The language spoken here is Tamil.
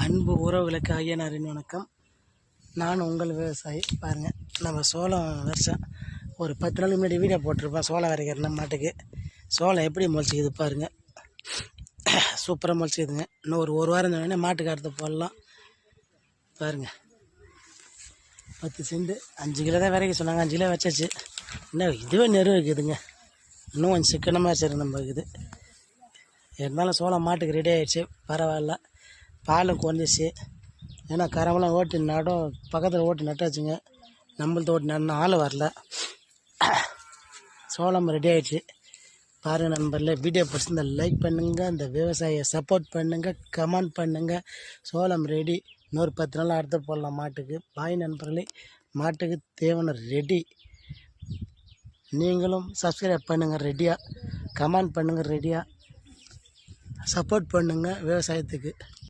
அன்பு உறவுகளுக்கு ஐயனாரின் வணக்கம். நான் உங்கள் விவசாயி. பாருங்கள், நம்ம சோளம் வருஷம் ஒரு 10 நாளுக்கு முன்னாடி வீடியோ போட்டிருப்போம். சோளம் வரைக்கிற மாட்டுக்கு சோளம் எப்படி முளைச்சிக்குது பாருங்கள். சூப்பராக முளைச்சிக்குதுங்க. இன்னும் ஒரு வாரம் தானே மாட்டுக்கு அடுத்து போடலாம். பாருங்கள், 10 செண்டு 5 கிலோ தான் வரைக்கும் சொன்னாங்க. 5 கிலோ வச்சாச்சு. இன்னும் இதுவே நெருவு இருக்குதுங்க. இன்னும் கொஞ்சம் சிக்கனமாக சரி நம்ம இருக்குது. இருந்தாலும் சோளம் மாட்டுக்கு ரெடி ஆகிடுச்சு. பரவாயில்ல, பாலும் குறைஞ்சிச்சு. ஏன்னா கரமெல்லாம் ஓட்டி நடும், பக்கத்தில் ஓட்டி நட்டாச்சுங்க. நம்மள்ட்ட ஓட்டி நடணும், ஆள் வரல. சோளம் ரெடி ஆகிடுச்சு. பாருங்கள் நண்பர்களே, வீடியோ பிடிச்சிருந்தா லைக் பண்ணுங்கள், இந்த விவசாயியை சப்போர்ட் பண்ணுங்கள், கமெண்ட் பண்ணுங்கள். சோளம் ரெடி. இன்னொரு 10 நாள் அடுத்து போடலாம் மாட்டுக்கு. பாய் நண்பர்களே, மாட்டுக்கு தேவையான ரெடி. நீங்களும் சப்ஸ்கிரைப் பண்ணுங்கள் ரெடியாக, கமெண்ட் பண்ணுங்கள் ரெடியாக, சப்போர்ட் பண்ணுங்கள் விவசாயத்துக்கு.